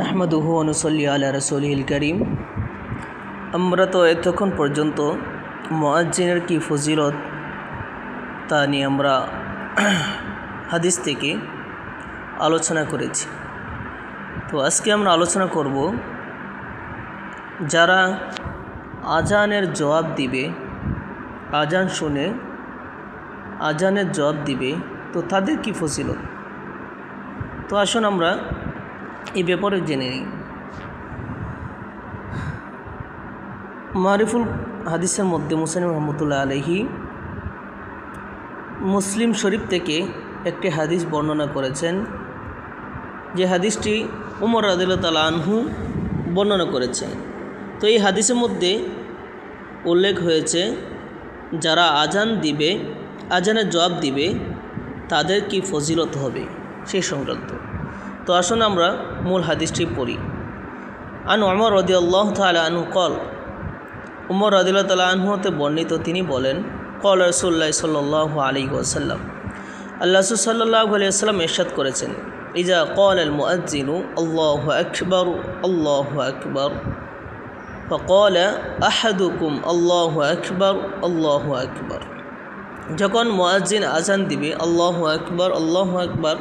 আহমাদুহু ওয়া নুসাল্লি আলা রাসূলিল কারীম। আমরা তো এতক্ষণ পর্যন্ত মুয়াজ্জিনের কি ফজিলত তা নিয়ে আমরা হাদিস থেকে আলোচনা করেছি। তো আজকে আমরা আলোচনা করব যারা আজানের জবাব দিবে, আজান শুনে আজানের জবাব দিবে, তো তাদের কি ফজিলত। তো আসুন আমরা এই ব্যাপারে জেনে নিই। মারিফুল হাদিসের মধ্যে মুসলিম রহমতুল্লাহ আলাইহি মুসলিম শরীফ থেকে একটি হাদিস বর্ণনা করেছেন, যে হাদিসটি উমর রাদিয়াল্লাহু তাআলা আনহু বর্ণনা করেছেন। তো এই হাদিসের মধ্যে উল্লেখ হয়েছে যারা আজান দিবে, আজানের জবাব দিবে, তাদের কি ফজিলত হবে সেই সংক্রান্ত। তো আসুন আমরা মূল হাদিসটি পড়ি। আন উমর রাদিয়াল্লাহু তাআলা আনহু কল, উমর রাদিয়াল্লাহু তাআলা আনহু হতে বর্ণিত, তিনি বলেন, কল রাসূলুল্লাহ সাল্লাল্লাহু আলাইহি ওয়াসাল্লাম, আল্লাহ রাসূল সাল্লাল্লাহু আলাইহি ওয়াসাল্লাম ইরশাদ করেছেন, ইজা ক্বাল আল মুআজ্জিনু আল্লাহু আকবার আল্লাহু আকবার ফাকাল আহাদুকুম আল্লাহু আকবার আল্লাহু আকবার। যখন মুআজ্জিন আজান দিবে আল্লাহু আকবার আল্লাহু আকবার,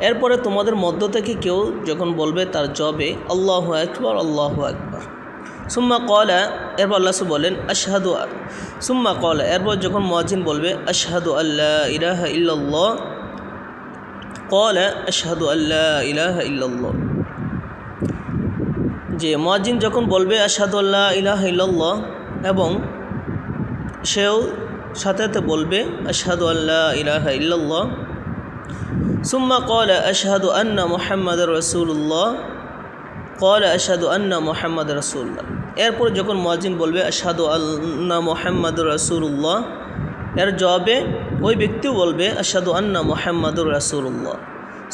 এরপরে তোমাদের মধ্য থেকে কেউ যখন বলবে তার জবাবে আল্লাহু আকবার আল্লাহু আকবার। সুম্মা ক্বালা, এরপর আল্লাহ বলেন আশহাদু, সুম্মা ক্বালা, এরপর যখন মুয়াজ্জিন বলবে আশহাদু আল্লা ইলাহা ইল্লাল্লাহ, ক্বালা আশহাদু আল্লা ইলাহা ইল্লাল্লাহ। যে মুয়াজ্জিন যখন বলবে আশহাদু আল্লা ইলাহা ইল্লাল্লাহ এবং সেও সাথে সাথে বলবে আশহাদু আল্লা ইলাহা ইল্লাল্লাহ, সুম্মা ক্বালা আশহাদু আন্না মুহাম্মাদার রাসূলুল্লাহ, ক্বালা আশহাদু আন্না মুহাম্মাদার রাসূলুল্লাহ। এরপর যখন মুয়াজ্জিন বলবে আশহাদু আন্না মুহাম্মাদুর রাসূলুল্লাহ, এর জবাবে ওই ব্যক্তিও বলবে আশহাদু আন্না মুহাম্মাদুর রাসূলুল্লাহ।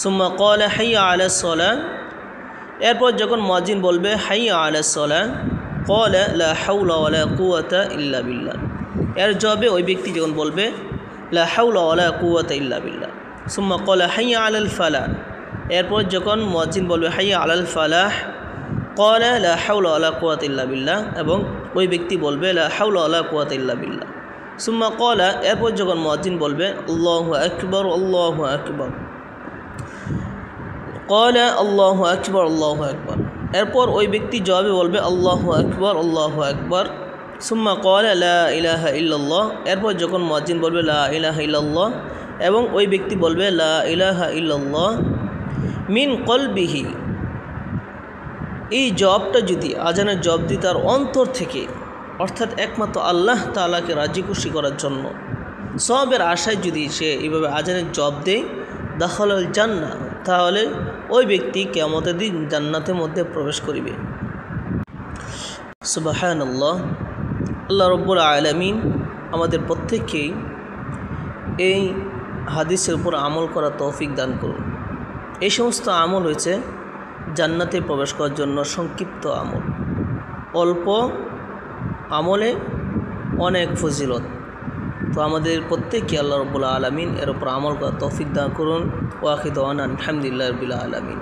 সুম্মা ক্বালা হাইয়া আলাস সালাহ, এরপর যখন মুয়াজ্জিন বলবে হাইয়া আলাস সালাহ, ক্বালা লা হাওলা ওয়ালা কুওয়াতা ইল্লা বিল্লাহ, এর জবাবে ওই ব্যক্তি যখন বলবে লা হাওলা ওয়ালা কুওয়াতা ইল্লা বিল্লাহ। সুম্মা ক্বালা হাইয়া আলাল ফালাহ, এরপর যখন মুয়াজ্জিন বলবে হাইয়া আলাল ফালাহ, ক্বালা লা হাওলা ওয়ালা কুওয়াতা ইল্লা বিল্লাহ, এবং ওই ব্যক্তি বলবে লা হাওলা ওয়ালা কুওয়াতা ইল্লা বিল্লাহ। সুম্মা ক্বালা, এরপর যখন মুয়াজ্জিন বলবে আল্লাহু আকবার আল্লাহু আকবার, ক্বালা আল্লাহু আকবার আল্লাহু আকবার, এরপর ওই ব্যক্তি জবাবে বলবে আল্লাহু আকবার আল্লাহু আকবার। সুম্মা ক্বালা লা ইলাহা ইল্লাল্লাহ, এরপর যখন মুয়াজ্জিন বলবে লা ইলাহা ইল্লাল্লাহ এবং ওই ব্যক্তি বলবে লা ইলাহা ইল্লাল্লাহ মিন কলবিহি, এই জবাবটা যদি আজানের জবাব দিই তার অন্তর থেকে, অর্থাৎ একমাত্র আল্লাহ তাআলাকে রাজি খুশি করার জন্য সওয়াবের আশায় যদি সে এইভাবে আজানের জবাব দেয়, দাখালাল জান্নাহ, তাহলে ওই ব্যক্তি কিয়ামতের দিন জান্নাতের মধ্যে প্রবেশ করিবে। সুবহানাল্লাহ। আল্লাহ রাব্বুল আলামিন আমাদের প্রত্যেককেই এই হাদিসের উপর আমল করার তৌফিক দান করুন। এই সমস্ত আমল হয়েছে জান্নাতে প্রবেশ করার জন্য সংক্ষিপ্ত আমল, অল্প আমলে অনেক ফজিলত। তো আমাদের প্রত্যেককে আল্লাহ রাব্বুল আলামিন এর উপর আমল করার তৌফিক দান করুন। ওয়া আখিরু দাওয়ানা আলহামদুলিল্লাহি রাব্বিল আলামিন।